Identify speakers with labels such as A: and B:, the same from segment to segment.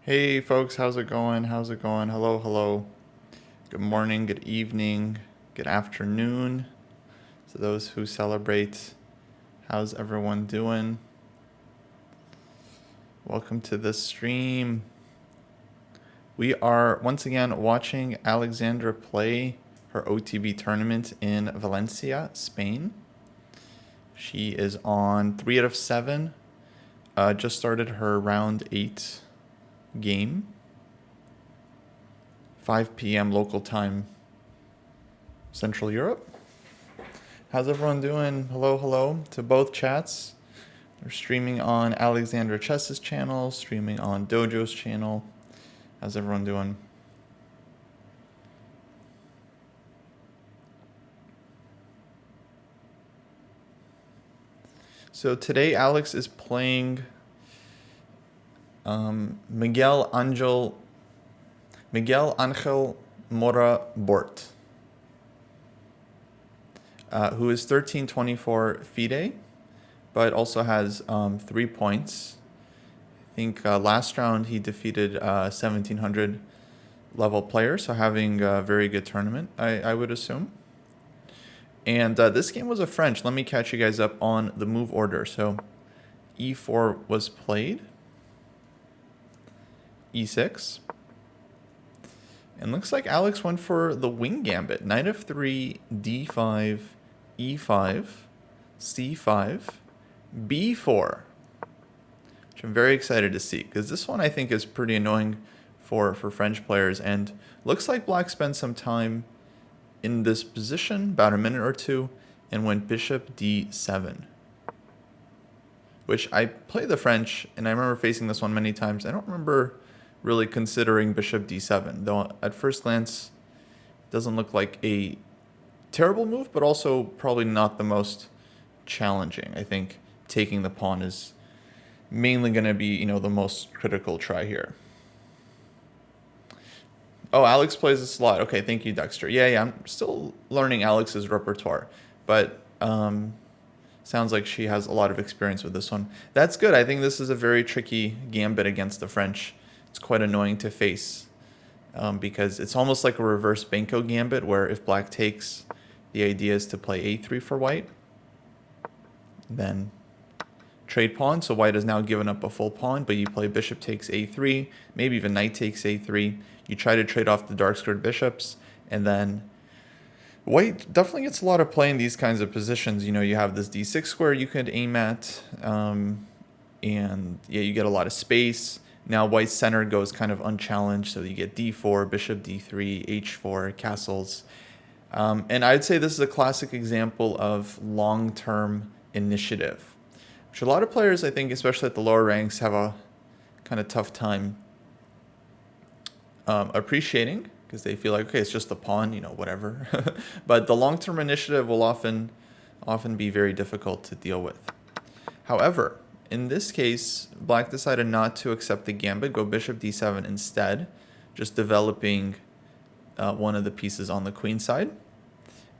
A: Hey folks, how's it going? How's it going? Hello, hello. Good morning, good evening, good afternoon to those who celebrate. How's everyone doing? Welcome to the stream. We are once again watching Alexandra play her OTB tournament in Valencia, Spain. She is on 3 out of 7. Just started her round 8 game. 5 p.m. local time, Central Europe. How's everyone doing? Hello, hello to both chats. We're streaming on Alexandra Chess's channel, streaming on Dojo's channel. How's everyone doing? So today Alex is playing Miguel Angel Mora Bort, who is 1324 FIDE, but also has 3 points. I think last round he defeated 1700 level player, so having a very good tournament, I would assume. And this game was a French. Let me catch you guys up on the move order. So e4 was played, e6. And looks like Alex went for the wing gambit. Knight of 3, d5, e5, c5, b4. Which I'm very excited to see, because this one I think is pretty annoying for French players. And looks like Black spent some time in this position, about a minute or two, and went bishop d7. Which I play the French, and I remember facing this one many times. I don't remember really considering bishop d7, though at first glance it doesn't look like a terrible move, but also probably not the most challenging. I think taking the pawn is mainly going to be, the most critical try here. Oh, Alex plays this a lot. Okay, thank you, Dexter. Yeah, I'm still learning Alex's repertoire, but sounds like she has a lot of experience with this one. That's good. I think this is a very tricky gambit against the French. It's quite annoying to face because it's almost like a reverse Benko gambit, where if Black takes, the idea is to play a3 for White, then trade pawn. So White has now given up a full pawn, but you play bishop takes a3, maybe even knight takes a3. You try to trade off the dark squared bishops, and then White definitely gets a lot of play in these kinds of positions. You have this d6 square you could aim at, and yeah, you get a lot of space. Now White's center goes kind of unchallenged, so you get d4, bishop d3, h4, castles. And I'd say this is a classic example of long-term initiative, which a lot of players, I think, especially at the lower ranks, have a kind of tough time appreciating, because they feel like, okay, it's just a pawn, whatever. But the long-term initiative will often be very difficult to deal with. However, in this case, Black decided not to accept the gambit, go bishop d7 instead, just developing one of the pieces on the queen side.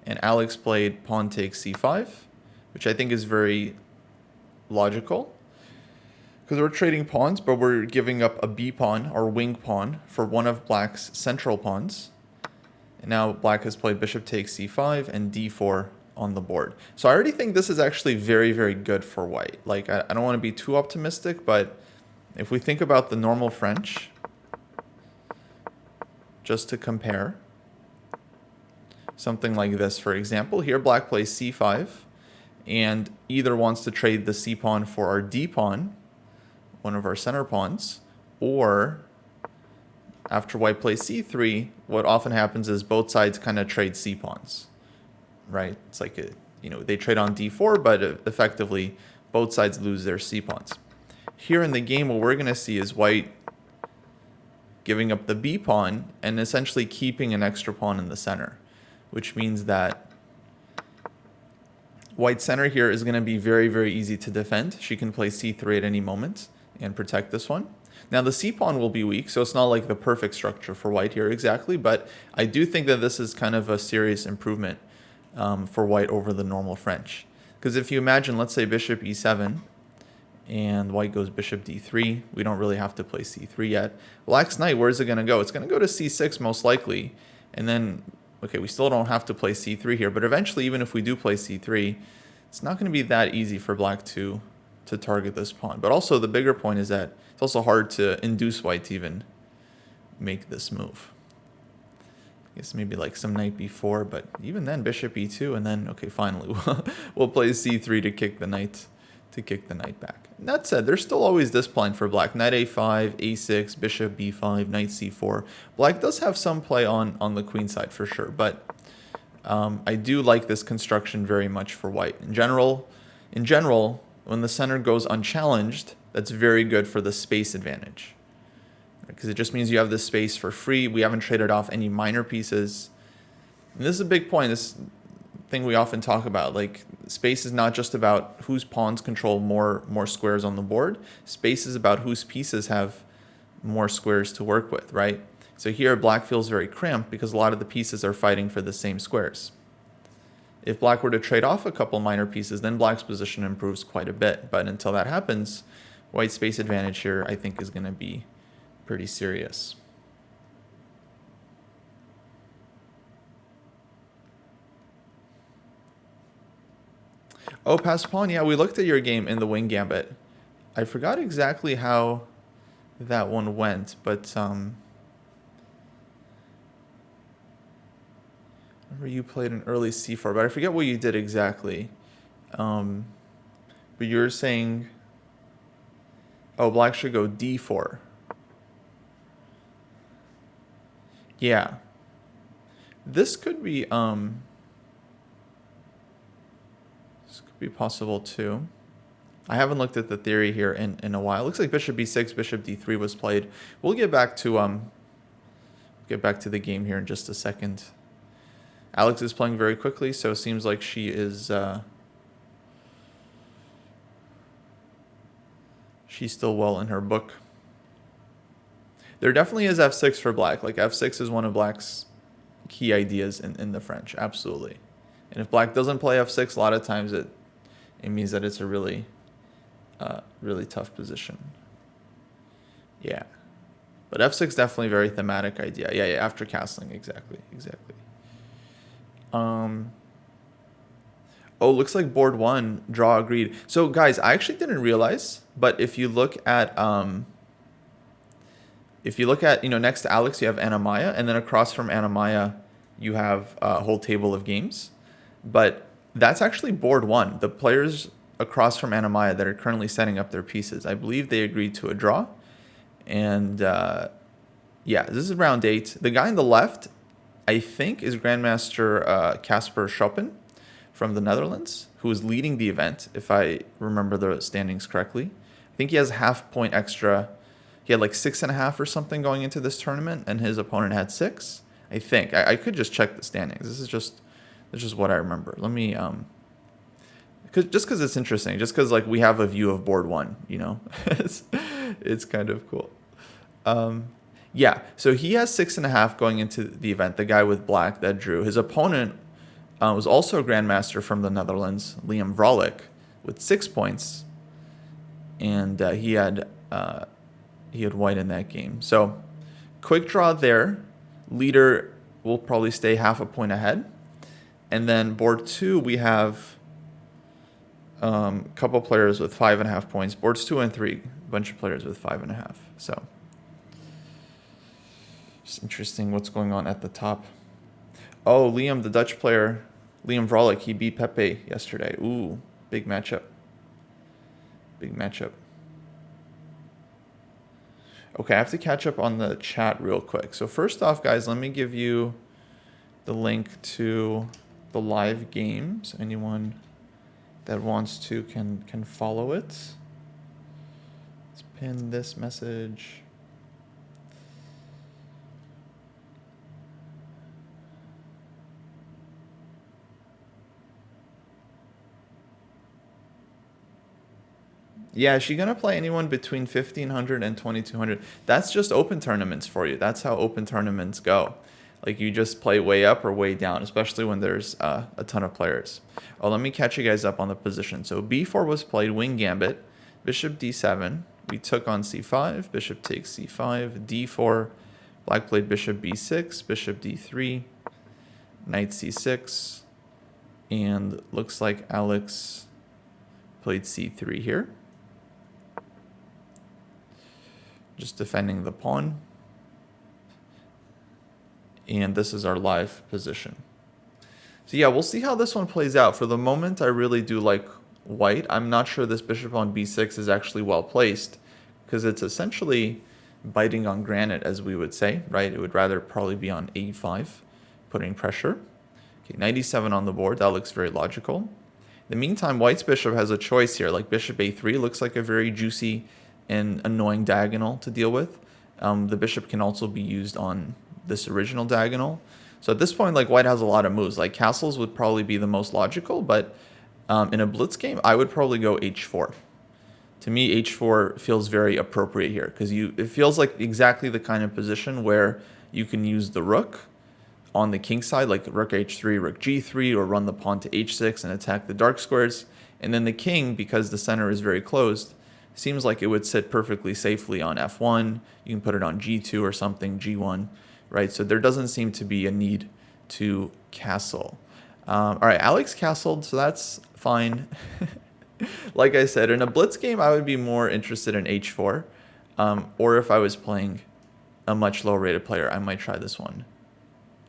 A: And Alex played pawn takes c5, which I think is very logical, because we're trading pawns, but we're giving up a b pawn or wing pawn for one of Black's central pawns. And now Black has played bishop takes c5 and d4 on the board. So I already think this is actually very, very good for White. Like, I don't want to be too optimistic, but if we think about the normal French, just to compare, something like this, for example, here Black plays c5 and either wants to trade the c pawn for our d pawn, one of our center pawns, or after White plays c3, what often happens is both sides kind of trade c pawns. Right? It's like, they trade on d4, but effectively both sides lose their c pawns. Here in the game, what we're going to see is White giving up the b pawn and essentially keeping an extra pawn in the center, which means that White's center here is going to be very, very easy to defend. She can play c3 at any moment and protect this one. Now the c pawn will be weak, so it's not like the perfect structure for White here exactly, but I do think that this is kind of a serious improvement for White over the normal French. Because if you imagine, let's say bishop e7, And white goes bishop d3. We don't really have to play c3 yet. Black's knight, where's it going to go? It's going to go to c6 most likely. And then, okay, we still don't have to play c3 here. But eventually, even if we do play c3, it's not going to be that easy for black to target this pawn. But also, the bigger point is that it's also hard to induce white to even make this move. I guess maybe like some knight b4, but even then, bishop e2, and then, okay, finally, we'll play c3 to kick the knight back. And that said, there's still always this plan for black. Knight a5, a6, bishop b5, knight c4. Black does have some play on the queen side for sure, but I do like this construction very much for white. In general, when the center goes unchallenged, that's very good for the space advantage. Because it just means you have this space for free. We haven't traded off any minor pieces. And this is a big point. This thing we often talk about. Like, space is not just about whose pawns control more squares on the board. Space is about whose pieces have more squares to work with, right? So here, black feels very cramped because a lot of the pieces are fighting for the same squares. If black were to trade off a couple minor pieces, then black's position improves quite a bit. But until that happens, white's space advantage here, I think, is going to be pretty serious. Oh, pass pawn. Yeah, we looked at your game in the wing gambit. I forgot exactly how that one went, but remember you played an early c4, but I forget what you did exactly. But you were saying, oh, black should go d4. Yeah. This could be possible too. I haven't looked at the theory here in a while. It looks like bishop b6, bishop d3 was played. We'll get back to the game here in just a second. Alex is playing very quickly, so it seems like she is she's still well in her book. There definitely is f6 for black. Like, f6 is one of black's key ideas in the French, absolutely. And if black doesn't play f6, a lot of times it means that it's a really tough position. Yeah. But f6 definitely a very thematic idea. Yeah, after castling, exactly. Oh, looks like board one, draw agreed. So guys, I actually didn't realize, but if you look at next to Alex, you have Anna Maya, and then across from Anna Maya, you have a whole table of games. But that's actually board one. The players across from Anna Maya that are currently setting up their pieces, I believe they agreed to a draw. And yeah, this is round 8. The guy on the left, I think, is Grandmaster Casper Schoppen from the Netherlands, who is leading the event, if I remember the standings correctly. I think he has half point extra. He had like 6.5 or something going into this tournament, and his opponent had 6. I think. I could just check the standings. This is just what I remember. Let me just because it's interesting, just because like we have a view of board one, it's kind of cool. Yeah, so he has 6.5 going into the event. The guy with black that drew. His opponent was also a grandmaster from the Netherlands, Liam Vrolik, with 6 points, and he had white in that game. So quick draw there. Leader will probably stay half a point ahead. And then board 2, we have a couple players with 5.5 points. Boards 2 and 3, a bunch of players with 5.5. So it's interesting what's going on at the top. Oh, Liam, the Dutch player, Liam Vrolik, he beat Pepe yesterday. Ooh, big matchup. Okay, I have to catch up on the chat real quick. So first off, guys, let me give you the link to the live game. So anyone that wants to can follow it. Let's pin this message. Yeah, is she going to play anyone between 1,500 and 2,200? That's just open tournaments for you. That's how open tournaments go. Like, you just play way up or way down, especially when there's a ton of players. Oh, let me catch you guys up on the position. So b4 was played, wing gambit. Bishop d7. We took on c5. Bishop takes c5. d4. Black played bishop b6. Bishop d3. Knight c6. And looks like Alex played c3 here. Just defending the pawn. And this is our live position. So yeah, we'll see how this one plays out. For the moment, I really do like white. I'm not sure this bishop on b6 is actually well placed because it's essentially biting on granite, as we would say, right? It would rather probably be on a5, putting pressure. Okay, knight e7 on the board. That looks very logical. In the meantime, white's bishop has a choice here. Like bishop a3 looks like a very juicy and annoying diagonal to deal with. The bishop can also be used on this original diagonal. So at this point, like white has a lot of moves. Like castles would probably be the most logical, but in a blitz game, I would probably go h4. To me, h4 feels very appropriate here because it feels like exactly the kind of position where you can use the rook on the king side, like rook h3, rook g3, or run the pawn to h6 and attack the dark squares. And then the king, because the center is very closed, seems like it would sit perfectly safely on f1. You can put it on g2 or something, g1, right? So there doesn't seem to be a need to castle. All right, Alex castled, so that's fine. Like I said, in a blitz game, I would be more interested in h4. Or if I was playing a much lower rated player, I might try this one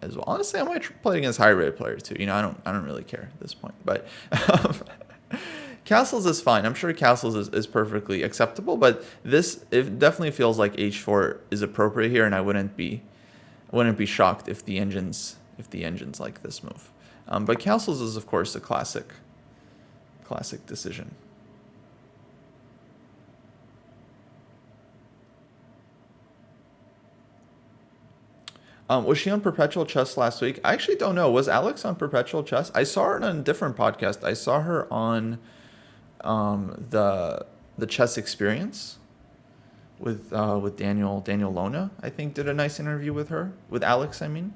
A: as well. Honestly, I might play against higher rated players too. You know, I don't really care at this point. But castles is fine. I'm sure castles is perfectly acceptable. But it definitely feels like h4 is appropriate here, and I wouldn't be shocked if the engines like this move. But castles is of course a classic decision. Was she on Perpetual Chess last week? I actually don't know. Was Alex on Perpetual Chess? I saw her on a different podcast. I saw her on the Chess Experience with Daniel Lona. I think did a nice interview with her, with Alex. I mean,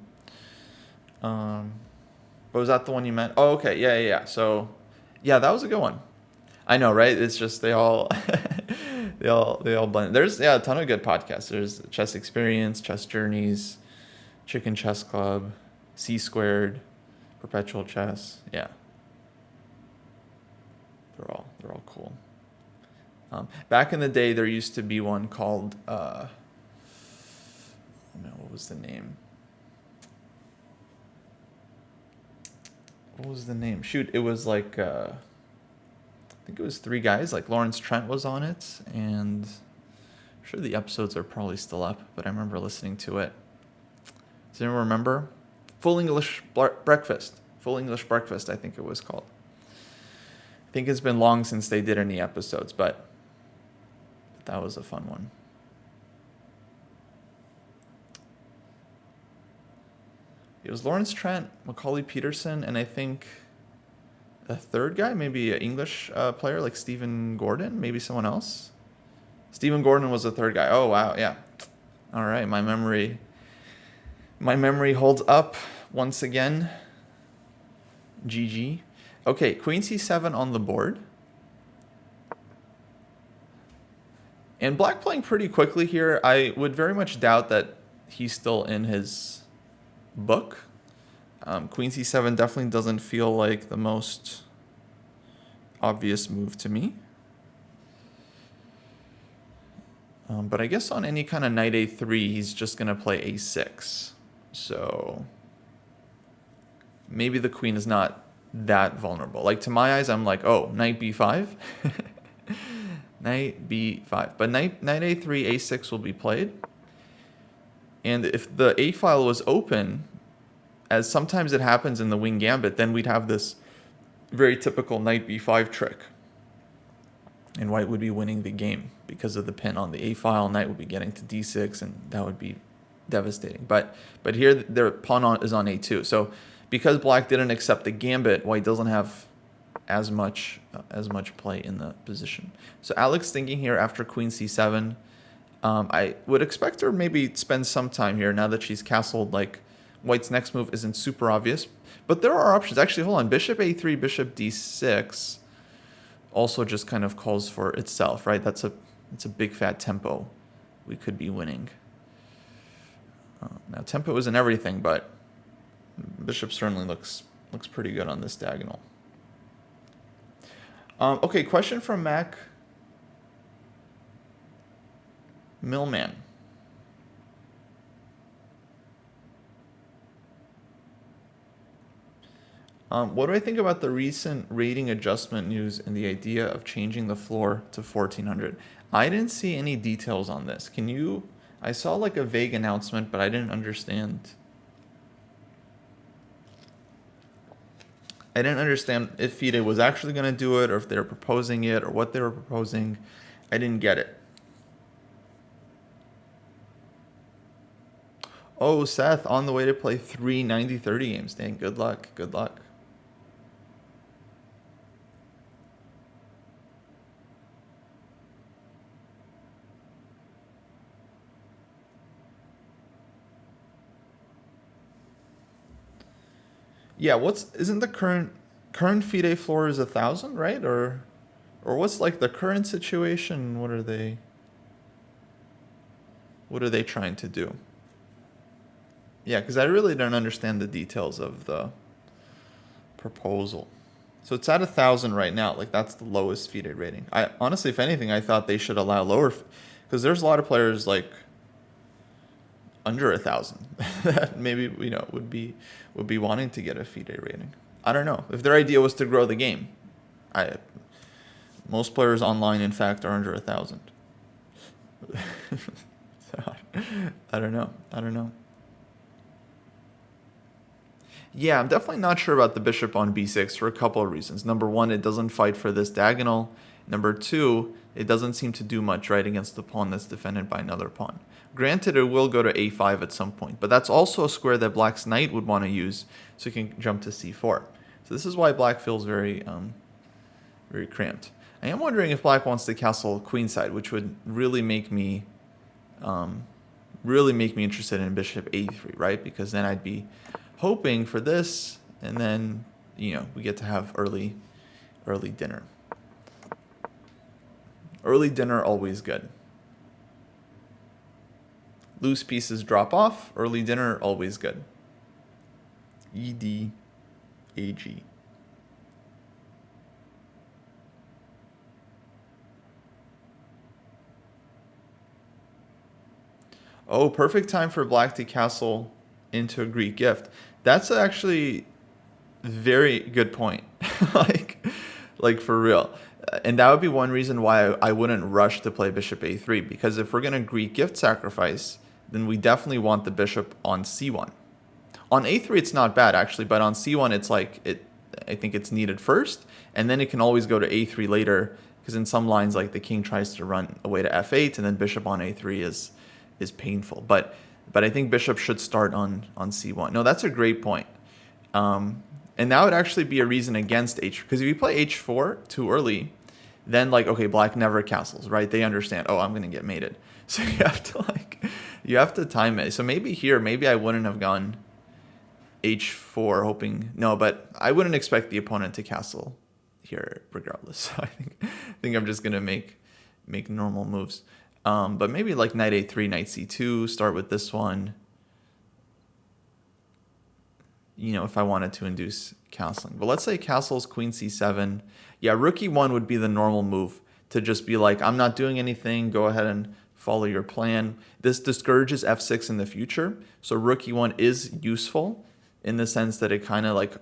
A: but was that the one you meant? Oh, okay, yeah. So, yeah, that was a good one. I know, right? It's just they all they all blend. There's a ton of good podcasts. There's Chess Experience, Chess Journeys, Chicken Chess Club, C Squared, Perpetual Chess. Yeah, they're all cool. Back in the day, there used to be one called what was the name? What was the name? Shoot, it was like I think it was 3 guys. Like Lawrence Trent was on it, and I'm sure the episodes are probably still up. But I remember listening to it. Does anyone remember? Full English Breakfast. Full English Breakfast, I think it was called. I think it's been long since they did any episodes, but that was a fun one. It was Lawrence Trent, Macaulay Peterson, and I think a third guy, maybe an English player like Stephen Gordon, maybe someone else. Stephen Gordon was the third guy. Oh, wow, yeah. All right, my memory holds up once again. GG. Okay, queen c7 on the board. And black playing pretty quickly here. I would very much doubt that he's still in his book. Queen c7 definitely doesn't feel like the most obvious move to me. But I guess on any kind of knight a3, he's just going to play a6. So maybe the queen is not that vulnerable. Like to my eyes, I'm like, oh, knight b5. Knight b5. But knight a3, a6 will be played. And if the a file was open, as sometimes it happens in the wing gambit, then we'd have this very typical knight b5 trick. And white would be winning the game because of the pin on the a file. Knight would be getting to d6, and that would be devastating. But here their pawn is on a2. So because black didn't accept the gambit, white doesn't have as much play in the position. So Alex thinking here after queen c7. I would expect her maybe spend some time here now that she's castled. Like white's next move isn't super obvious, but there are options. Actually, hold on. Bishop a3, bishop d6. also just kind of calls for itself, right? It's a big fat tempo we could be winning. Now tempo isn't everything, but bishop certainly looks pretty good on this diagonal. Okay, question from Mac Millman. What do I think about the recent rating adjustment news and the idea of changing the floor to 1400? I didn't see any details on this. Can you? I saw like a vague announcement, but I didn't understand. I didn't understand if FIDE was actually going to do it, or if they were proposing it, or what they were proposing. I didn't get it. Oh, Seth, on the way to play 3 90-30 games. Dang, good luck. Good luck. Yeah, isn't the current FIDE floor is 1,000, right? Or what's like the current situation? What are they trying to do? Yeah, because I really don't understand the details of the proposal. So it's at 1,000 right now. Like that's the lowest FIDE rating. I honestly, if anything, I thought they should allow lower, because there's a lot of players like under 1,000 that maybe would be wanting to get a FIDE rating. I don't know if their idea was to grow the game. Most players online, in fact, are under 1,000. So I don't know. Yeah, I'm definitely not sure about the bishop on b6 for a couple of reasons. Number one, it doesn't fight for this diagonal. Number two, it doesn't seem to do much right against the pawn that's defended by another pawn. Granted, it will go to a5 at some point, but that's also a square that black's knight would want to use, so he can jump to c4. So this is why black feels very cramped. I am wondering if black wants to castle queenside, which would really make me interested in bishop a3, right? Because then I'd be hoping for this, and then we get to have early dinner. Early dinner always good. Loose pieces drop off. Early dinner always good. ED AG. Oh, perfect time for black to castle into a Greek gift. That's actually very good point. like for real. And that would be one reason why I wouldn't rush to play bishop a3, because if we're going to Greek gift sacrifice, then we definitely want the bishop on c1. On a3 it's not bad actually, but on c1 it's like I think it's needed first, and then it can always go to a3 later, because in some lines like the king tries to run away to f8 and then bishop on a3 is painful. But I think bishop should start on c1. No, that's a great point. And that would actually be a reason against h4, because if you play h4 too early, then like, okay, black never castles, right? They understand, oh, I'm going to get mated. So you have to time it. So maybe I wouldn't have gone h4 hoping, no, but I wouldn't expect the opponent to castle here regardless. So I think I'm just going to make normal moves. But maybe like knight a3, knight c2, start with this one. If I wanted to induce castling. But let's say castles queen c7. Yeah, rook e1 would be the normal move, to just be like, I'm not doing anything, go ahead and follow your plan. This discourages f6 in the future. So rook e1 is useful in the sense that it kind of like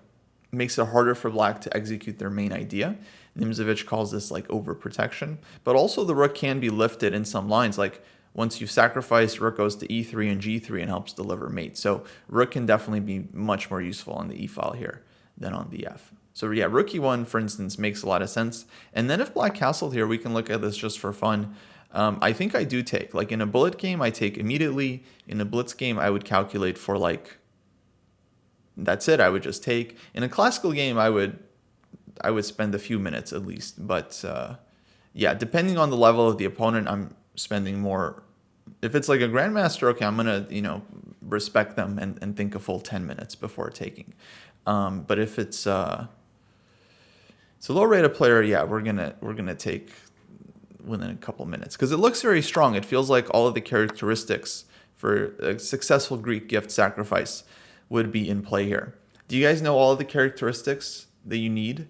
A: makes it harder for black to execute their main idea. Nimzovich calls this like overprotection. But also the rook can be lifted in some lines, like once you sacrifice, rook goes to e3 and g3 and helps deliver mate. So rook can definitely be much more useful on the e file here than on the f. So yeah, rook e1, for instance, makes a lot of sense. And then if black castled here, we can look at this just for fun. I think I do take. Like in a bullet game, I take immediately. In a blitz game, I would calculate for like, that's it, I would just take. In a classical game, I would spend a few minutes at least. But yeah, depending on the level of the opponent, I'm spending more. If it's like a grandmaster, okay, I'm gonna respect them and think a full 10 minutes before taking. But if it's So low rated player, yeah, we're gonna take within a couple minutes because it looks very strong. It feels like all of the characteristics for a successful Greek gift sacrifice would be in play here. Do you guys know all of the characteristics that you need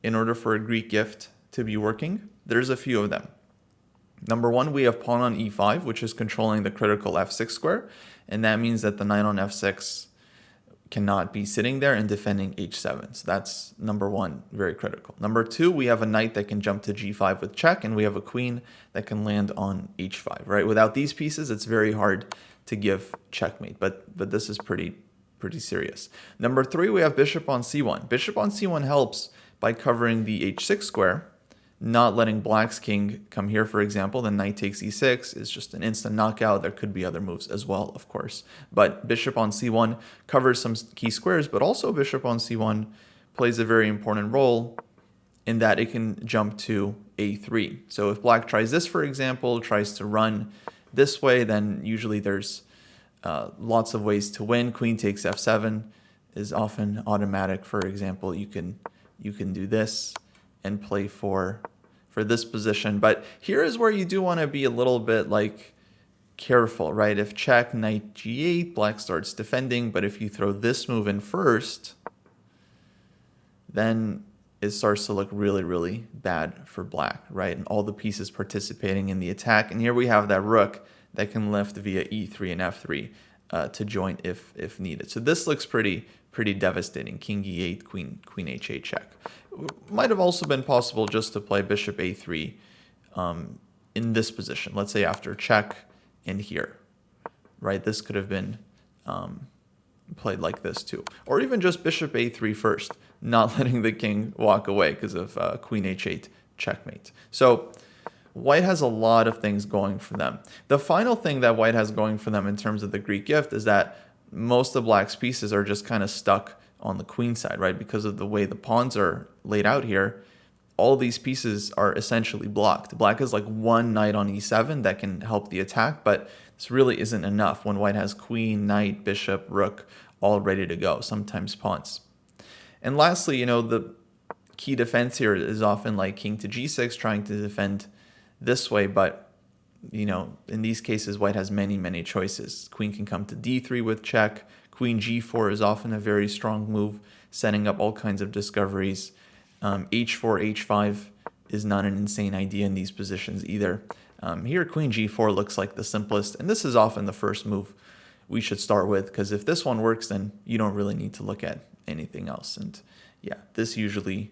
A: in order for a Greek gift to be working? There's a few of them. Number one, we have pawn on e5, which is controlling the critical f6 square, and that means that the knight on f6 cannot be sitting there and defending h7. So that's number one, very critical. Number two, we have a knight that can jump to g5 with check, and we have a queen that can land on h5, right? Without these pieces, it's very hard to give checkmate, but this is pretty serious. Number three, we have bishop on c1. Bishop on c1 helps by covering the h6 square, not letting black's king come here, for example. Then knight takes e6 is just an instant knockout. There could be other moves as well, of course. But bishop on c1 covers some key squares, but also bishop on c1 plays a very important role in that it can jump to a3. So if black tries this, for example, tries to run this way, then usually there's lots of ways to win. Queen takes f7 is often automatic. For example, you can do this and play for this position. But here is where you do want to be a little bit like careful, right? If check, knight g8, black starts defending, but if you throw this move in first, then it starts to look really, really bad for black, right? And all the pieces participating in the attack. And here we have that rook that can lift via e3 and f3 to join if needed. So this looks pretty devastating. King e8, queen h8 check. Might have also been possible just to play bishop a3 in this position. Let's say after check and here, right? This could have been played like this too. Or even just bishop a3 first, not letting the king walk away because of queen h8 checkmate. So white has a lot of things going for them. The final thing that white has going for them in terms of the Greek gift is that most of black's pieces are just kind of stuck on the queen side, right? Because of the way the pawns are laid out here, all these pieces are essentially blocked. Black has like one knight on e7 that can help the attack, but this really isn't enough when white has queen, knight, bishop, rook, all ready to go, sometimes pawns. And lastly, the key defense here is often like king to g6, trying to defend this way, but in these cases, white has many choices. Queen can come to d3 with check. Queen g4 is often a very strong move, setting up all kinds of discoveries. h4, h5 is not an insane idea in these positions either. Here, queen g4 looks like the simplest, and this is often the first move we should start with, because if this one works, then you don't really need to look at anything else. And yeah, this usually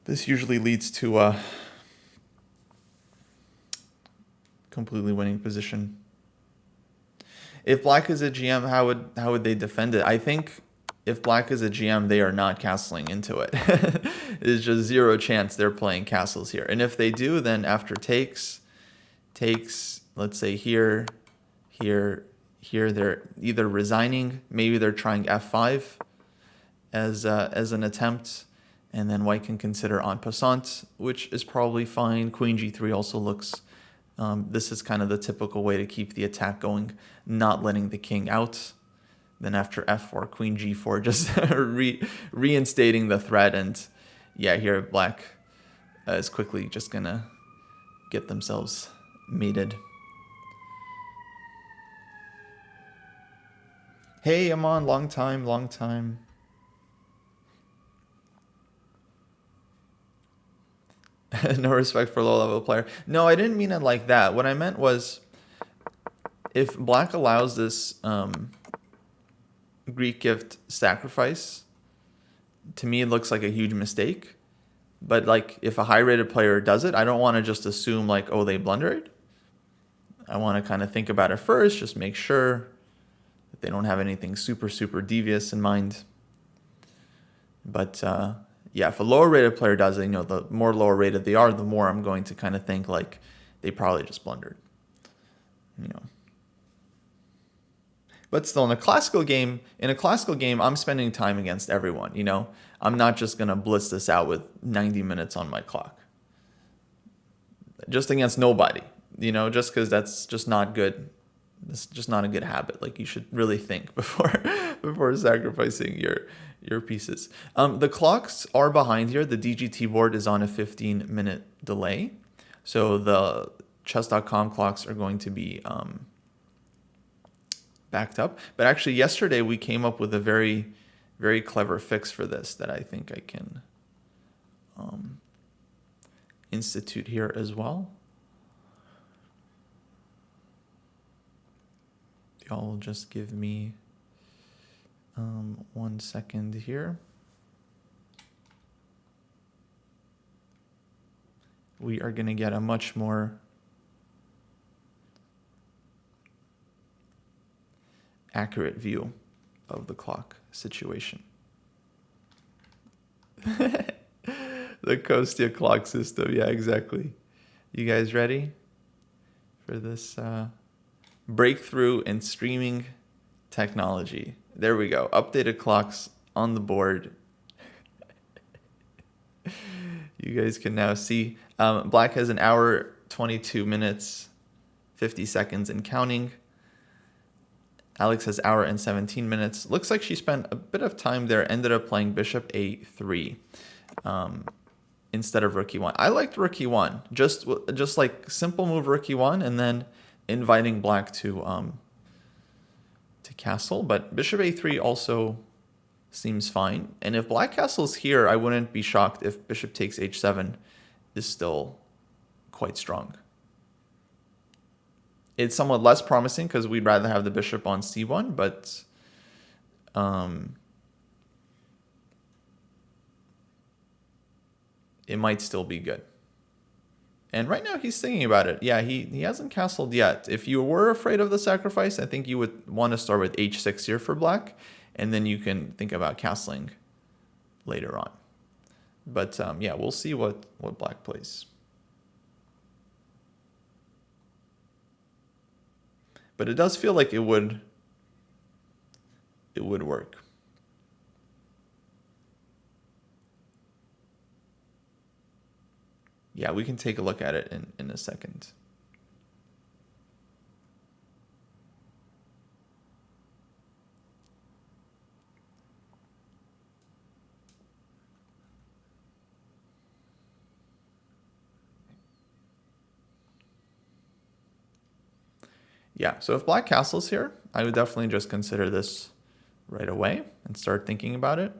A: leads to a completely winning position. If black is a GM, how would they defend it? I think if black is a GM, they are not castling into it. There's just zero chance they're playing castles here. And if they do, then after takes, let's say here, they're either resigning, maybe they're trying f5 as an attempt, and then white can consider en passant, which is probably fine. Queen g3 also looks. This is kind of the typical way to keep the attack going, not letting the king out. Then after f4, queen g4, just reinstating the threat. And yeah, here black is quickly just going to get themselves mated. Hey, I'm on. Long time. No respect for low-level player. No, I didn't mean it like that. What I meant was, if black allows this Greek gift sacrifice, to me it looks like a huge mistake. But like, if a high-rated player does it, I don't want to just assume like, oh, they blundered. I want to kind of think about it first, just make sure that they don't have anything super devious in mind. But yeah, if a lower rated player does it, the more lower rated they are, the more I'm going to kind of think like they probably just blundered. But still, in a classical game, I'm spending time against everyone. I'm not just gonna blitz this out with 90 minutes on my clock. Just against nobody. Just because that's just not good This is just not a good habit. Like, you should really think before sacrificing your pieces. The clocks are behind here. The DGT board is on a 15-minute delay. So the chess.com clocks are going to be backed up. But actually, yesterday we came up with a very, very clever fix for this that I think I can institute here as well. Y'all just give me 1 second here. We are going to get a much more accurate view of the clock situation. The Kostya clock system. Yeah, exactly. You guys ready for this breakthrough in streaming technology? There we go. Updated clocks on the board. You guys can now see Black has an hour, 22 minutes, 50 seconds and counting. Alex has hour and 17 minutes. Looks like she spent a bit of time there, ended up playing bishop a3 instead of rook e1. I liked rook e1, just like simple move rook e1 and then inviting Black to castle. But bishop a3 also seems fine. And if Black castles here, I wouldn't be shocked if bishop takes h7 is still quite strong. It's somewhat less promising because we'd rather have the bishop on c1, but it might still be good. And right now he's thinking about it. Yeah, he hasn't castled yet. If you were afraid of the sacrifice, I think you would want to start with h6 here for Black, and then you can think about castling later on. But yeah, we'll see what Black plays. But it does feel like it would work. Yeah, we can take a look at it in a second. Yeah, so if Black castles here, I would definitely just consider this right away and start thinking about it.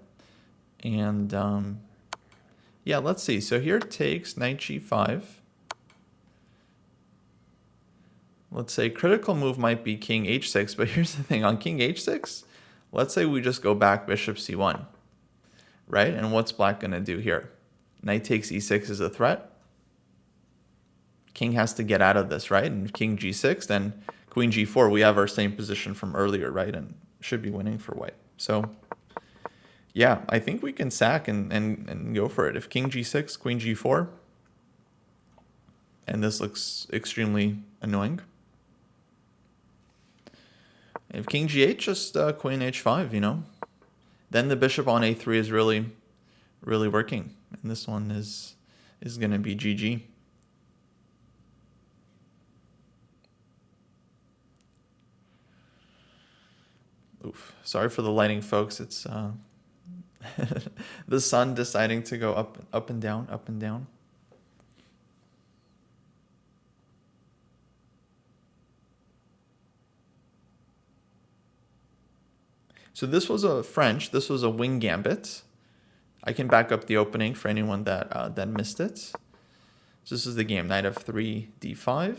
A: And yeah, let's see. So here it takes knight g5. Let's say critical move might be king h6, but here's the thing. On king h6, let's say we just go back bishop c1, right? And what's Black going to do here? Knight takes e6 is a threat. King has to get out of this, right? And king g6, then queen g4, we have our same position from earlier, right? And should be winning for white. So yeah, I think we can sack and go for it. If king g6, queen g4, and this looks extremely annoying. If king g8, just queen h5, you know. Then the bishop on a3 is really, really working. And this one is going to be GG. Oof. Sorry for the lighting, folks. It's the sun deciding to go up and down, up and down. So this was this was a wing gambit. I can back up the opening for anyone that missed it. So this is the game: knight f3, d5,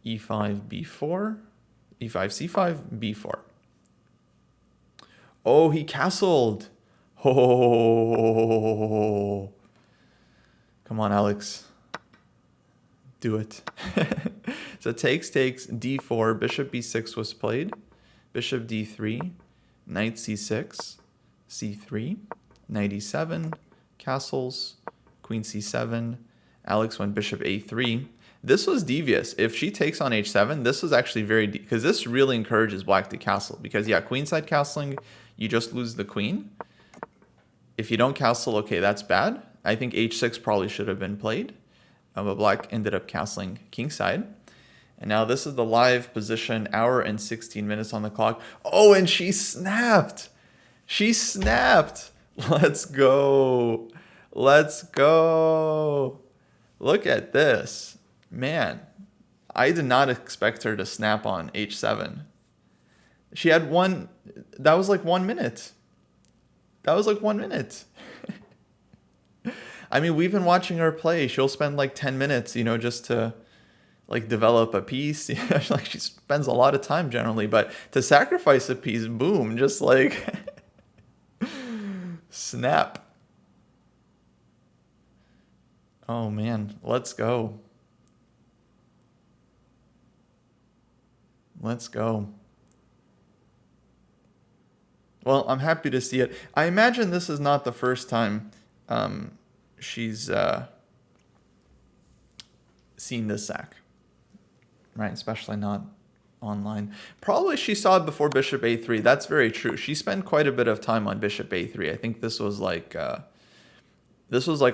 A: e5, b4, e5, c5, b4. Oh, he castled. Oh, come on, Alex. Do it. So takes, d4, bishop b6 was played, bishop d3, knight c6, c3, knight e7, castles, queen c7. Alex went bishop a3. This was devious. If she takes on h7, this was actually very because this really encourages Black to castle. Because yeah, queenside castling, you just lose the queen. If you don't castle, okay, that's bad. I think h6 probably should have been played. But Black ended up castling kingside. And now this is the live position, hour and 16 minutes on the clock. Oh, and she snapped. She snapped. Let's go. Let's go. Look at this. Man, I did not expect her to snap on h7. She had one, that was like 1 minute. That was like 1 minute. I mean, we've been watching her play. She'll spend like 10 minutes, just to like develop a piece. Like she spends a lot of time generally, but to sacrifice a piece, boom, just like snap. Oh man, let's go. Let's go. Well, I'm happy to see it. I imagine this is not the first time she's seen this sack, right? Especially not online. Probably she saw it before bishop a3. That's very true. She spent quite a bit of time on bishop a3. I think this was like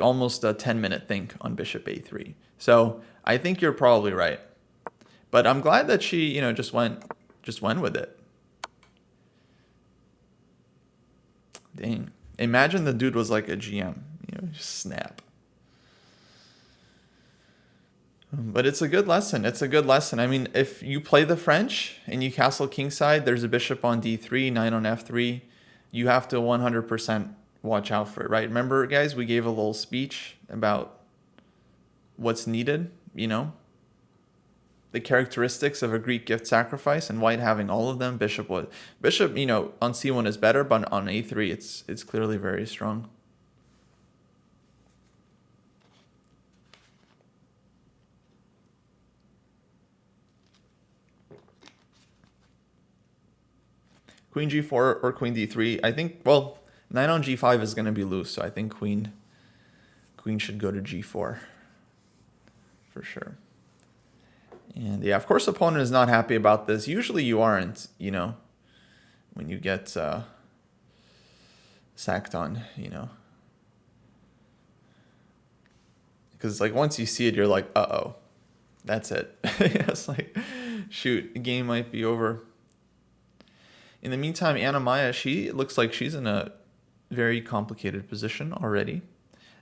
A: almost a 10-minute think on bishop a3. So I think you're probably right. But I'm glad that she, just went with it. Dang. Imagine the dude was like a GM, just snap. But it's a good lesson. It's a good lesson. I mean, if you play the French and you castle kingside, there's a bishop on d3, knight on f3. You have to 100% watch out for it, right? Remember, guys, we gave a little speech about what's needed, the characteristics of a Greek gift sacrifice, and white having all of them. Bishop, on c1 is better, but on a3 it's clearly very strong. Queen g4 or queen d3. I think, well, knight on g5 is going to be loose, so I think queen should go to g4 for sure. And yeah, of course, opponent is not happy about this. Usually you aren't, when you get sacked on, because like once you see it, you're like, uh-oh, that's it. It's like, shoot, the game might be over. In the meantime, Anna Maya, she looks like she's in a very complicated position already.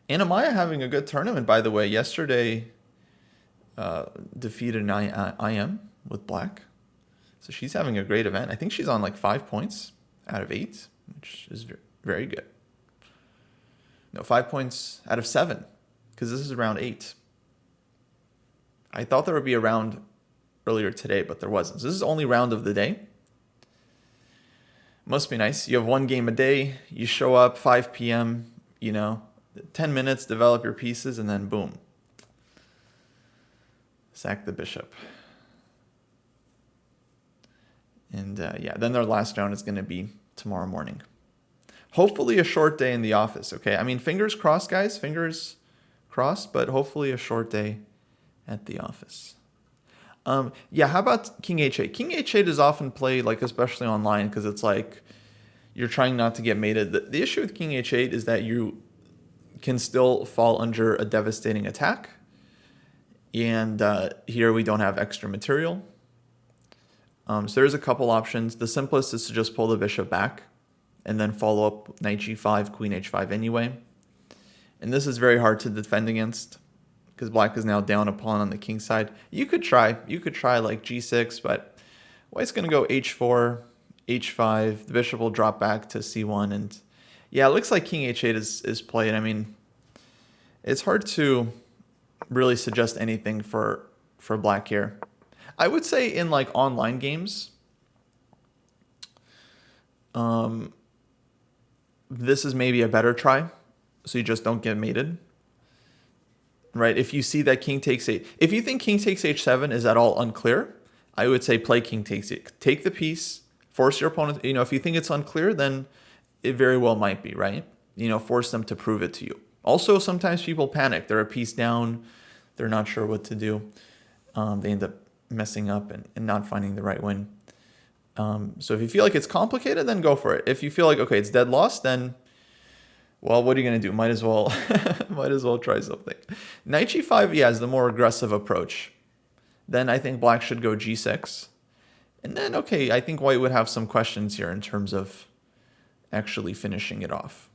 A: Anna Maya having a good tournament, by the way. Yesterday, defeated IM with black. So she's having a great event. I think she's on like 5 points out of 8, which is very good. No, 5 points out of 7, because this is round 8. I thought there would be a round earlier today, but there wasn't. So this is only round of the day. Must be nice. You have 1 game a day. You show up 5 p.m., 10 minutes, develop your pieces, and then boom. Sack the bishop. And then their last round is going to be tomorrow morning. Hopefully a short day in the office, okay? I mean, fingers crossed, guys. Fingers crossed, but hopefully a short day at the office. How about king h8? King h8 is often played, like especially online, because it's like you're trying not to get mated. The issue with king h8 is that you can still fall under a devastating attack. And here we don't have extra material. So there's a couple options. The simplest is to just pull the bishop back and then follow up knight g5, queen h5 anyway. And this is very hard to defend against because black is now down a pawn on the king side. You could try like g6, but white's going to go h4, h5. The bishop will drop back to c1. And yeah, it looks like king h8 is played. I mean, it's hard to really suggest anything for black here. I would say in like online games, this is maybe a better try, so you just don't get mated, right? If you see that king takes if you think king takes h7 is at all unclear, I would say play king takes it. Take the piece, force your opponent. If you think it's unclear, then it very well might be, right? Force them to prove it to you. Also, sometimes people panic. They're a piece down. They're not sure what to do. They end up messing up and not finding the right win. So if you feel like it's complicated, then go for it. If you feel like, okay, it's dead lost, then, well, what are you going to do? Might as well try something. Knight g5, is the more aggressive approach. then I think black should go g6. And then, okay, I think white would have some questions here in terms of actually finishing it off.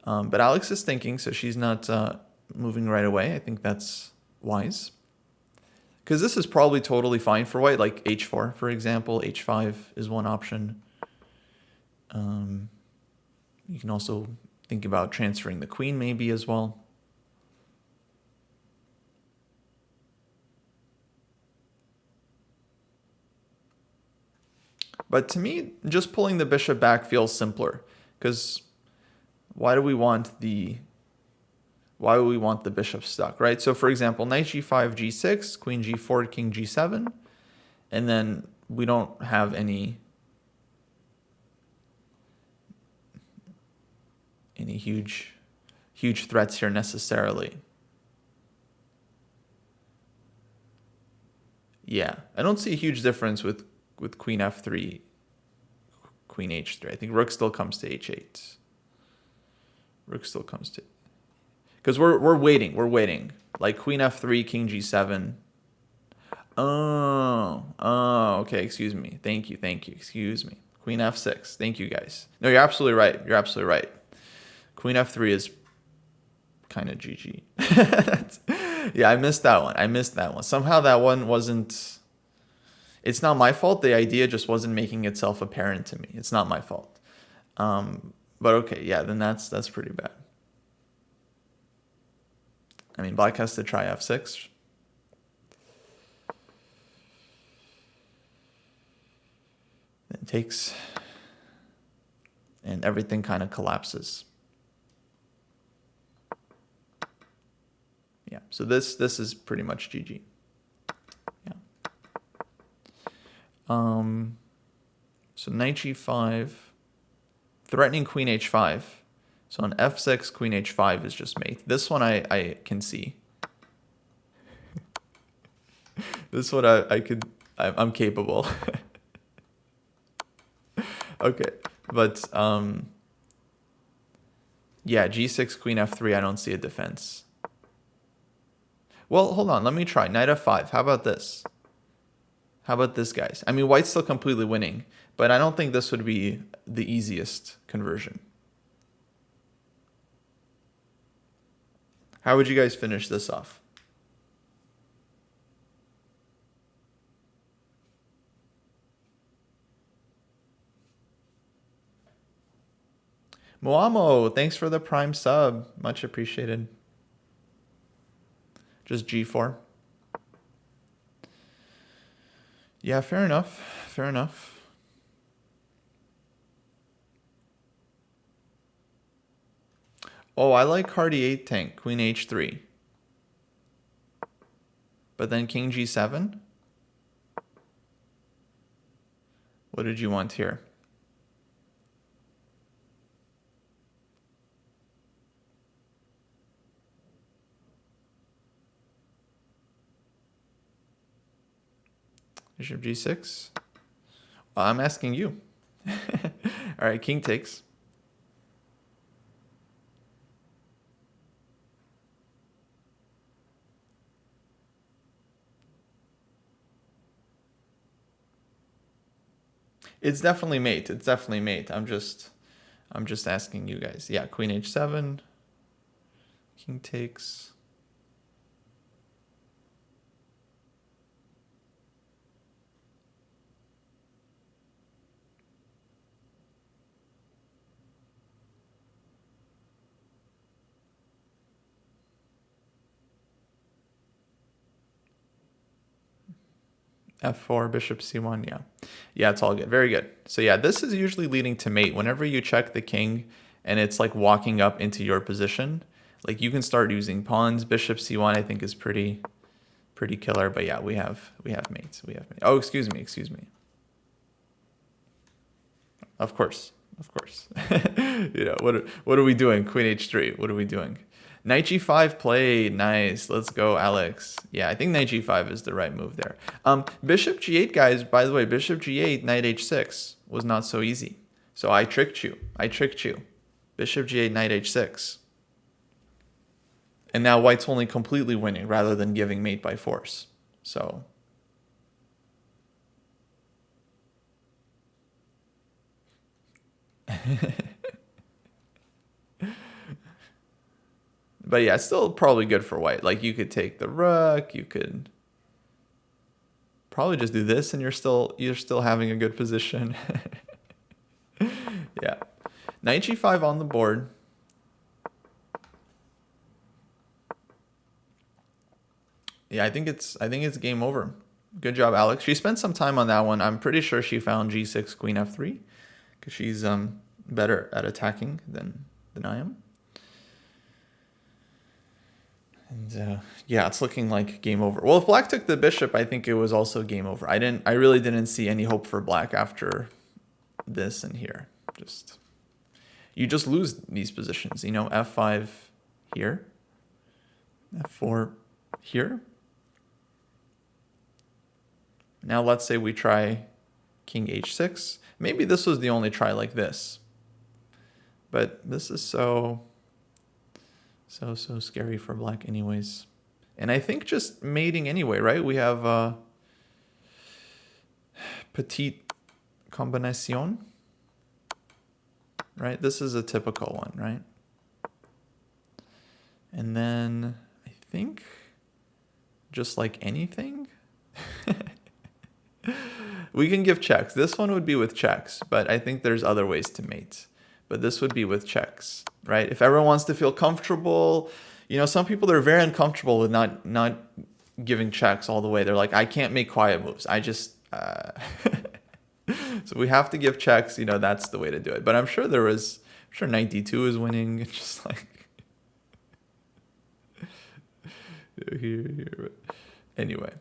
A: But Alex is thinking, so she's not moving right away. I think that's wise. Because this is probably totally fine for white, like h4, for example. h5 is one option. You can also think about transferring the queen maybe as well. But to me, just pulling the bishop back feels simpler, because why do we want the bishop stuck, right? So for example, knight g5, g6, queen g4, king g7, and then we don't have any huge threats here necessarily. Yeah, I don't see a huge difference with queen f3, queen h3. I think rook still comes to h8. Rook still comes to, because we're waiting. Like queen f3, king g7. Oh, okay. Excuse me. Thank you. Excuse me. Queen f6. Thank you, guys. No, you're absolutely right. Queen f3 is kind of GG. Yeah, I missed that one. Somehow that one wasn't. It's not my fault. The idea just wasn't making itself apparent to me. It's not my fault. But okay, yeah, then that's pretty bad. I mean, black has to try f6. Then takes, and everything kind of collapses. Yeah, so this is pretty much GG. Yeah. So knight g5, threatening queen h5. So on f6, queen h5 is just mate. This one I can see. This one I'm capable. Okay, but yeah, g6, queen f3, I don't see a defense. Well, hold on, let me try. Knight f5. How about this? How about this, guys? I mean, white's still completely winning, but I don't think this would be the easiest conversion. How would you guys finish this off? Moamo, thanks for the prime sub. Much appreciated. Just g4. Yeah, fair enough. Oh, I like card e8 tank, queen h3. But then king g7? What did you want here? Bishop g6? Well, I'm asking you. All right, king takes. It's definitely mate. I'm just asking you guys. Yeah, queen h7. King takes. f4, bishop c1, yeah. Yeah, it's all good. Very good. So yeah, this is usually leading to mate. Whenever you check the king and it's like walking up into your position, like you can start using pawns. Bishop c1 I think is pretty killer, but yeah, we have mates. Oh, excuse me. Of course. You know, what are we doing? Queen h3. What are we doing? Knight g5 played. Nice. Let's go, Alex. Yeah, I think knight g5 is the right move there. Bishop g8, guys, by the way, bishop g8, knight h6 was not so easy. So I tricked you. Bishop g8, knight h6. And now white's only completely winning rather than giving mate by force. So but yeah, it's still probably good for white. Like you could take the rook, you could probably just do this and you're still having a good position. Yeah. Knight g5 on the board. Yeah, I think it's game over. Good job, Alex. She spent some time on that one. I'm pretty sure she found g6, queen f3, because she's better at attacking than I am. And yeah, it's looking like game over. Well, if black took the bishop, I think it was also game over. I really didn't see any hope for black after this and here. You just lose these positions. You know, f5 here, f4 here. Now let's say we try king h6. Maybe this was the only try like this. But this is so scary for black anyways. And I think just mating anyway, right? We have petite combinaison, right? This is a typical one, right? And then I think just like anything, we can give checks. This one would be with checks, but I think there's other ways to mate. But this would be with checks, right? If everyone wants to feel comfortable, you know, some people are very uncomfortable with not giving checks all the way. They're like, I can't make quiet moves. I just so we have to give checks. You know, that's the way to do it. But I'm sure knight d2 is winning. It's just like here. Anyway,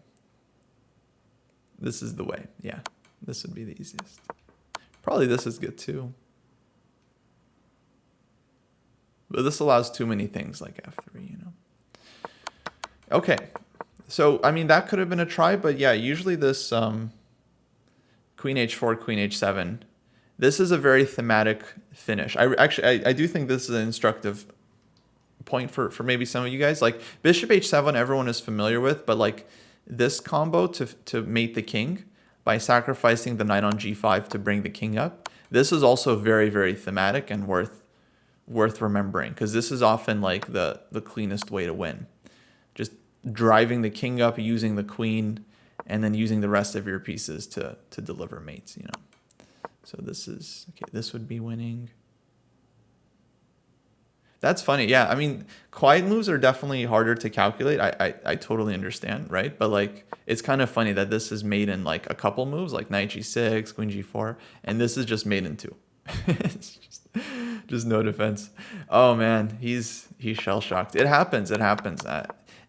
A: this is the way. Yeah, this would be the easiest. Probably this is good too. But this allows too many things like f3, you know. Okay, so I mean that could have been a try, but yeah, usually this queen h4, queen h7, this is a very thematic finish. I do think this is an instructive point for maybe some of you guys. Like bishop h7, everyone is familiar with, but like this combo to mate the king by sacrificing the knight on g5 to bring the king up, this is also very, very thematic and worth remembering, because this is often like the cleanest way to win. Just driving the king up, using the queen, and then using the rest of your pieces to deliver mates, you know. So this is, okay, this would be winning. That's funny. Yeah, I mean, quiet moves are definitely harder to calculate. I totally understand, right? But like, it's kind of funny that this is made in like a couple moves, like knight g6, queen g4, and this is just made in 2. It's just no defense. Oh man, he's shell-shocked. It happens.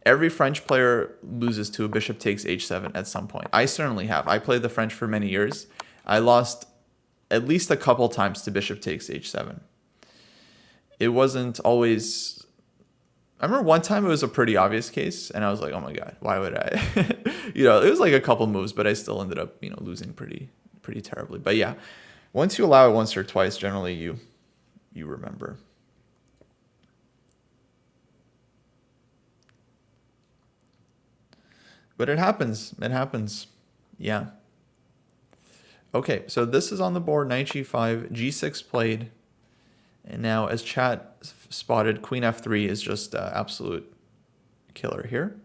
A: Every French player loses to a bishop takes h7 at some point. I certainly have. I played the French for many years. I lost at least a couple times to bishop takes h7. It wasn't always... I remember one time it was a pretty obvious case, and I was like, oh my god, why would I? You know, it was like a couple moves, but I still ended up, you know, losing pretty terribly. But yeah, once you allow it once or twice, generally you remember. But it happens. Yeah. Okay, so this is on the board, knight g5, g6 played. And now, as chat spotted, queen f3 is just absolute killer here.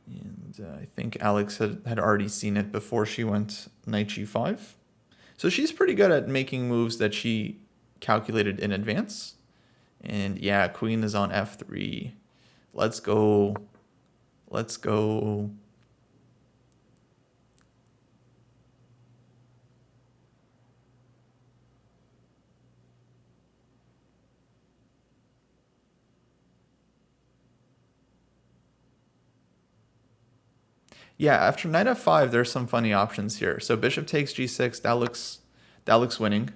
A: And I think Alex had already seen it before she went knight g5. So she's pretty good at making moves that she calculated in advance. And yeah, queen is on f3. Let's go. Yeah, after knight f5, there's some funny options here. So bishop takes g6, that looks winning.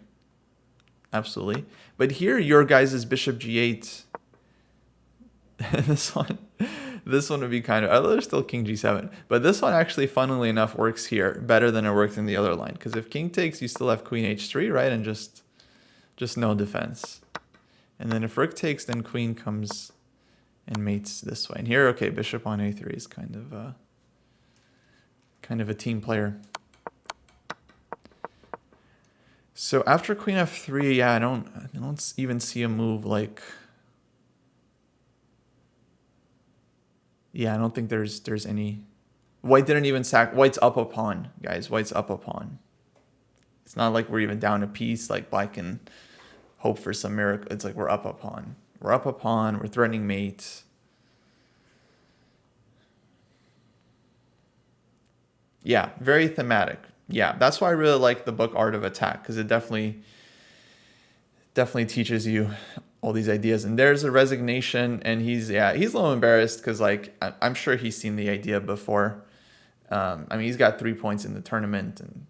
A: Absolutely. But here, your guys' bishop g8. this one would be kind of... Oh, there's still king g7. But this one actually, funnily enough, works here better than it worked in the other line. Because if king takes, you still have queen h3, right? And just no defense. And then if rook takes, then queen comes and mates this way. And here, okay, bishop on a3 is kind of a team player. So after queen f3, yeah, I don't even see a move like. Yeah, I don't think there's any. White didn't even sack. White's up a pawn, guys. White's up a pawn. It's not like we're even down a piece. Like black can hope for some miracle. It's like we're up a pawn. We're up a pawn. We're threatening mate. Yeah, very thematic. Yeah, that's why I really like the book Art of Attack, because it definitely teaches you all these ideas. And there's a resignation, and he's a little embarrassed because like I'm sure he's seen the idea before. I mean, he's got 3 points in the tournament, and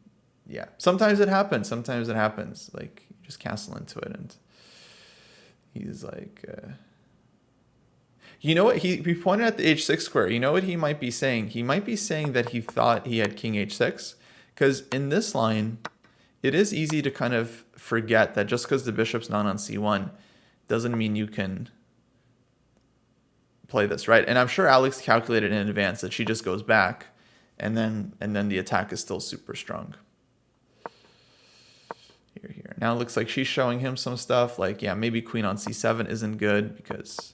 A: yeah, sometimes it happens. Like you just castle into it, and he's like, you know what? He pointed at the h6 square. You know what he might be saying? He might be saying that he thought he had king h6, because in this line, it is easy to kind of forget that just because the bishop's not on c1 doesn't mean you can play this, right? And I'm sure Alex calculated in advance that she just goes back, and then the attack is still super strong. Here. Now it looks like she's showing him some stuff like, yeah, maybe queen on c7 isn't good because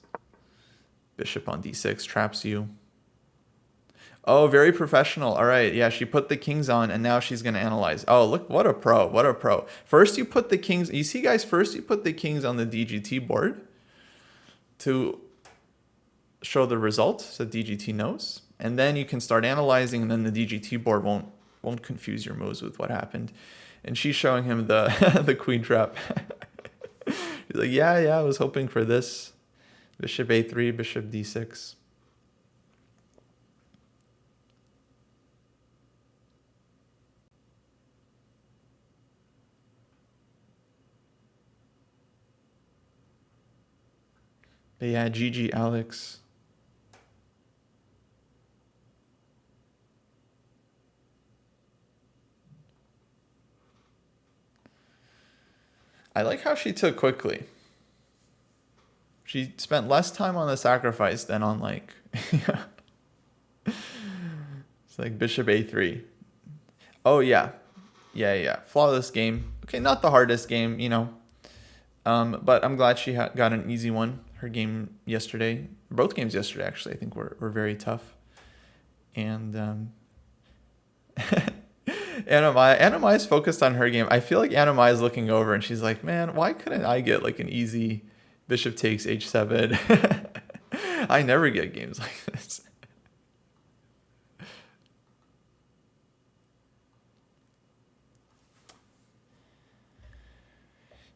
A: bishop on d6 traps you. Oh, very professional. All right. Yeah, she put the kings on, and now she's going to analyze. Oh, look, what a pro. What a pro. First, you put the kings. You see, guys, first you put the kings on the DGT board to show the result so DGT knows. And then you can start analyzing, and then the DGT board won't confuse your moves with what happened. And she's showing him the the queen trap. He's like, yeah, I was hoping for this. Bishop a3, bishop d6. But yeah, GG Alex. I like how she took quickly. She spent less time on the sacrifice than on like, it's like bishop a3. Oh yeah. Flawless game. Okay, not the hardest game, you know. But I'm glad she got an easy one. Her game yesterday, both games yesterday actually, I think were very tough. And Anna Mai is focused on her game. I feel like Anna Mai is looking over and she's like, man, why couldn't I get like an easy bishop takes h7? I never get games like this.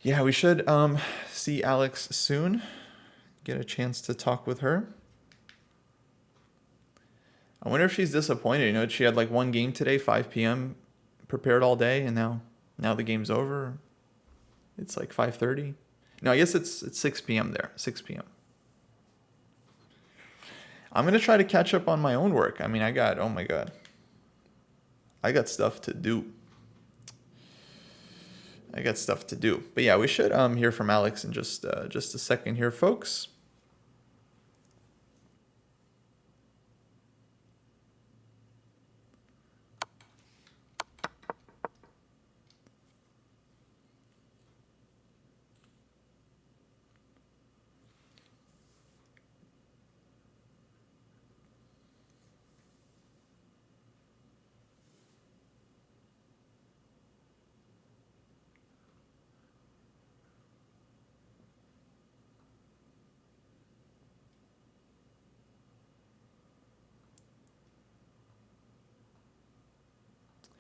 A: Yeah, we should see Alex soon. Get a chance to talk with her. I wonder if she's disappointed. You know, she had like one game today, 5 p.m. prepared all day, and now the game's over. It's like 5:30. No, I guess it's 6 p.m. there. 6 p.m. I'm gonna try to catch up on my own work. I mean, oh my god, I got stuff to do. But yeah, we should hear from Alex in just a second here, folks.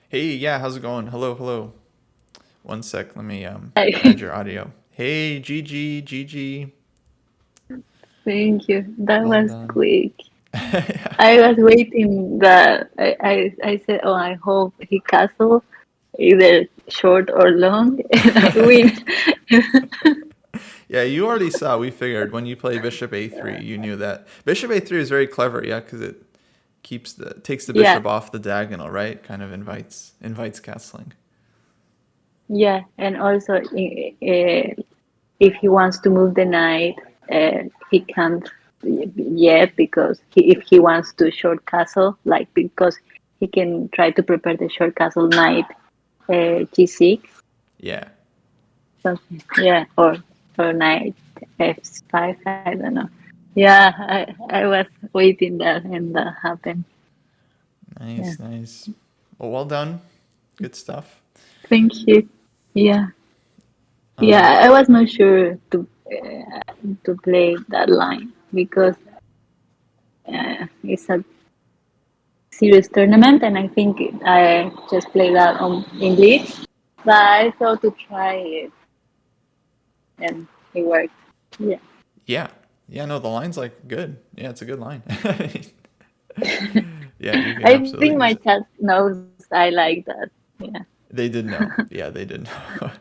A: Hey, yeah, how's it going? Hello. One sec, let me add your audio. Hey, Gigi.
B: Thank you. That
A: Well
B: was
A: done.
B: quick.
A: Yeah.
B: I was waiting that I said, oh, I hope he castle either short or long and I win.
A: Yeah, you already saw. We figured when you play bishop a3, you knew that bishop a3 is very clever. Yeah, because it takes the
B: Yeah,
A: bishop off the diagonal, right? Kind of invites castling.
B: yeah. And also, if he wants to move the knight, he can't yet because if he wants to short castle, like because he can try to prepare the short castle knight g6
A: Yeah.
B: something, yeah, or knight f5. I don't know. Yeah, I was waiting that and that happened. Yeah,
A: Nice, nice. Well done. Good stuff.
B: thank you. Yeah,
A: Um,
B: yeah. I was not sure to play that line because it's a serious tournament, and I think I just played that on in Leeds. But I thought to try it, and it worked. Yeah,
A: yeah. Yeah, no, the line's like good. Yeah, it's a good line. Yeah, you can
B: I think
A: absolutely use
B: my
A: it.
B: chat knows I like that. Yeah.
A: They did know. Yeah, they did know.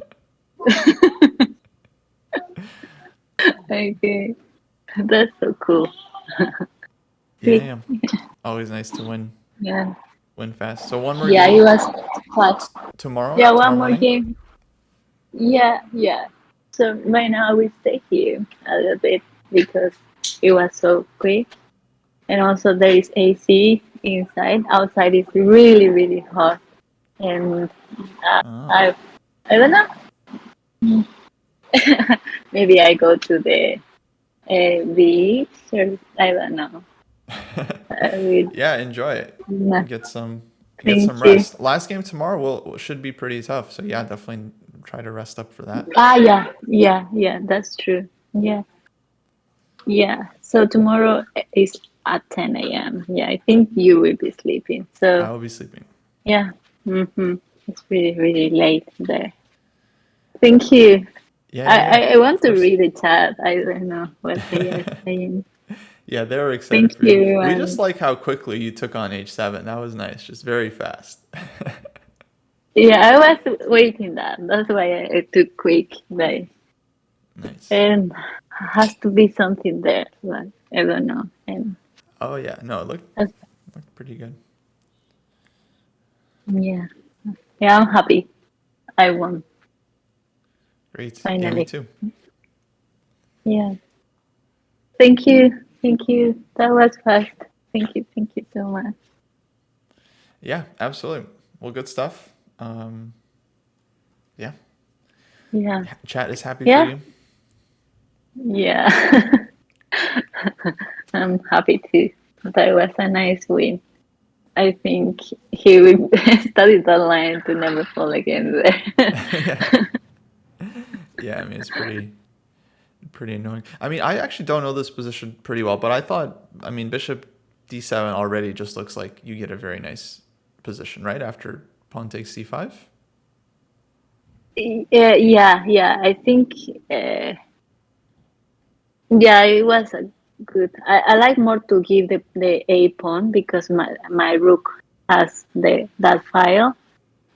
B: Okay, that's so cool.
A: Yeah,
B: See,
A: yeah. Always nice to
B: yeah,
A: win fast. So one more
B: yeah, it
A: game
B: was fast.
A: tomorrow,
B: Yeah,
A: tomorrow
B: one more
A: morning.
B: game. Yeah, yeah. So right now we stay here a little bit because it was so quick, and also there is AC inside. Outside is really, really hot, and
A: Oh.
B: I, I don't know. Maybe I go to the beach or I don't know. With
A: Yeah, enjoy it.
B: nah,
A: Get some get
B: thank
A: some
B: you.
A: rest. Last game tomorrow will should be pretty tough. So yeah, definitely try to rest up for that.
B: Ah, yeah, yeah, yeah. That's true. Yeah, yeah. So tomorrow is at 10 a.m. Yeah, I think you will be sleeping.
A: I
B: So
A: will be sleeping.
B: yeah, it's really, really late there. Thank you.
A: Yeah, yeah, yeah.
B: I want
A: Of
B: to
A: course.
B: read the chat. I don't know what they are saying.
A: Yeah, they were excited
B: Thank
A: for you.
B: you.
A: We just like how quickly you took on H7. That was nice. Just very fast.
B: Yeah, I was waiting that. That's why I took quick. But
A: Nice.
B: and has to be something there. Like I don't know. And
A: Oh yeah, no, it
B: that's,
A: looked pretty good.
B: yeah, yeah. I'm happy. I won
A: Great. Yeah, me
B: finally.
A: too.
B: Yeah. Thank you. Thank you. That was fast. Thank you. Thank you so much.
A: Yeah, absolutely. Well, good stuff. Yeah,
B: Yeah.
A: chat is happy for
B: Yeah.
A: you.
B: Yeah. I'm happy too. That was a nice win. I think he will study that line to never fall again there.
A: Yeah, yeah. I mean, it's pretty annoying. I mean, I actually don't know this position pretty well, but I thought, I mean, Bishop D7 already just looks like you get a very nice position, right? After pawn takes C5.
B: Yeah, yeah, yeah. I think, uh, yeah, it was a good. I like more to give the a pawn because my rook has the that file,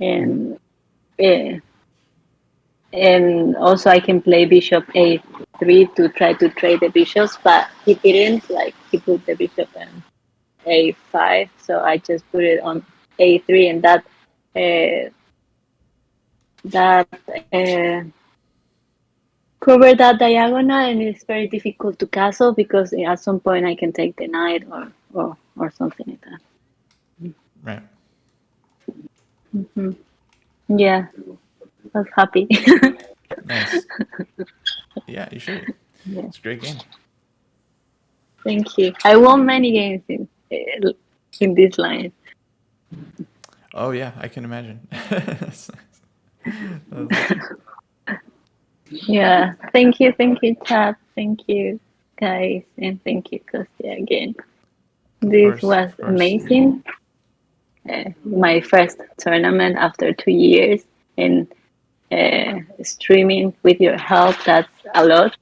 A: Mm-hmm.
B: and uh, and also I can play bishop a3 to try to trade the bishops, but he didn't. Like he put the bishop in a5, so I just put it on a3, and uh, that cover that diagonal, and it's very difficult to castle because at some point I can take the knight or something like that.
A: Right.
B: Hmm. Yeah, I was happy.
A: Nice. Yeah, you should be.
B: Yeah,
A: It's a great game.
B: thank you. I won many games in this line.
A: Oh yeah, I can imagine. That's nice. That's awesome.
B: Yeah, thank you, chat. Thank you, guys, and thank you, Kostya, again.
A: Of
B: This
A: course,
B: was
A: of course.
B: amazing. My first tournament after 2 years, and streaming with your help. That's a lot.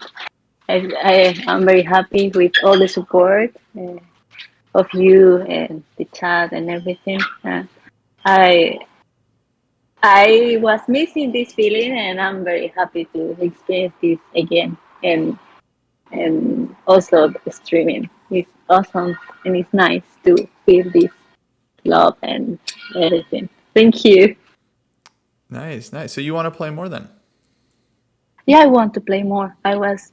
B: I am very happy with all the support of you and the chat and everything. I I was missing this feeling, and I'm very happy to experience this again. And also the streaming is awesome, and it's nice to feel this love and everything. Thank you.
A: Nice, nice. So you want to play more then?
B: Yeah, I want to play more. I was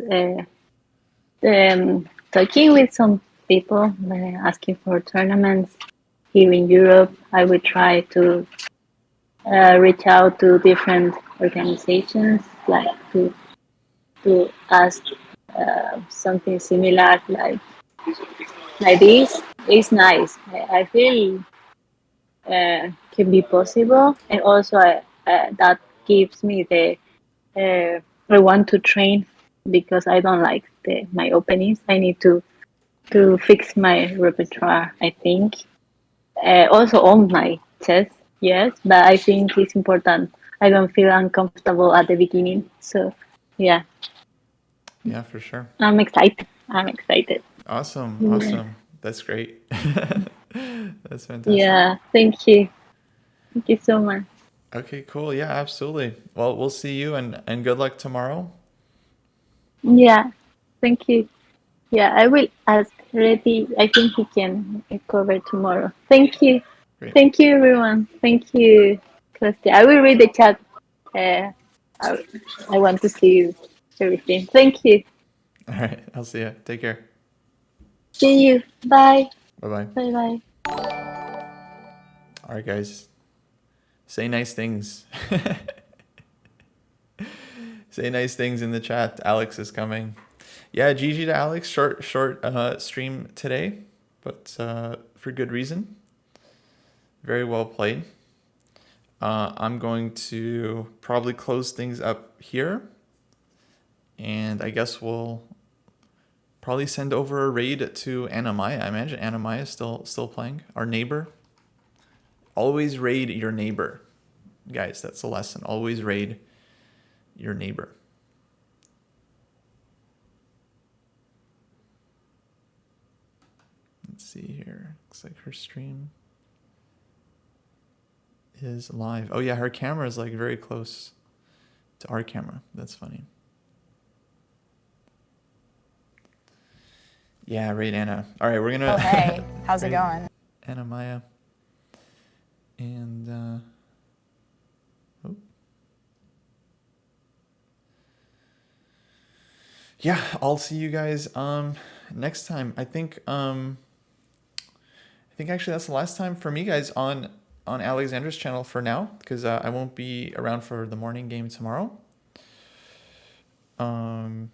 B: talking with some people, asking for tournaments here in Europe. I will try to reach out to different organizations, like to ask something similar, like this. It's nice. I feel can be possible, and also that gives me the I want to train because I don't like my openings. I need to fix my repertoire, I think. Also on my chess, yes, but I think it's important. I don't feel uncomfortable at the beginning. So, yeah,
A: Yeah, for sure.
B: I'm excited. I'm excited.
A: Awesome.
B: Yeah,
A: Awesome. That's great. That's fantastic.
B: yeah, thank you. Thank you so much.
A: Okay, cool. Yeah, absolutely. Well, we'll see you and good luck tomorrow.
B: Yeah, thank you. Yeah, I will ask Reddy. I think he can cover tomorrow. Thank you.
A: Great.
B: Thank you, everyone. Thank you, Kostya. I will read the chat. Uh, I, I want to see everything. Thank you.
A: All right. I'll see you. Take care.
B: See you. Bye.
A: Bye bye.
B: Bye bye.
A: All right, guys. Say nice things. Say nice things in the chat. Alex is coming. Yeah, GG to Alex. Short stream today, but for good reason. Very well played. I'm going to probably close things up here, and I guess we'll probably send over a raid to Anamaya. I imagine Anamaya is still playing. Our neighbor. Always raid your neighbor, guys. That's a lesson. Always raid your neighbor. Let's see here. Looks like her stream is live. Oh yeah, her camera is like very close to our camera. That's funny. Yeah, raid Anna. All right, we're gonna.
C: Oh, hey, how's it going?
A: Anna Maya. And oh. Yeah, I'll see you guys next time. I think actually that's the last time for me, guys, on Alexandra's channel for now, because I won't be around for the morning game tomorrow. And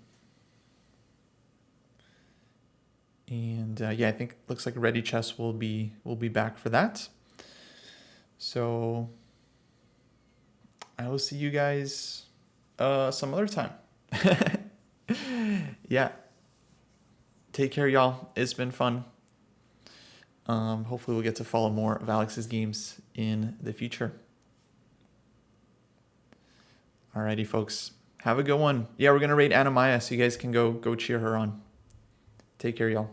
A: yeah, I think looks like Ready Chess will be back for that. So I will see you guys some other time. Yeah. Take care, y'all. It's been fun. Hopefully we'll get to follow more of Alex's games in the future. Alrighty, folks. Have a good one. Yeah, we're gonna raid Anna Maya, so you guys can go cheer her on. Take care, y'all.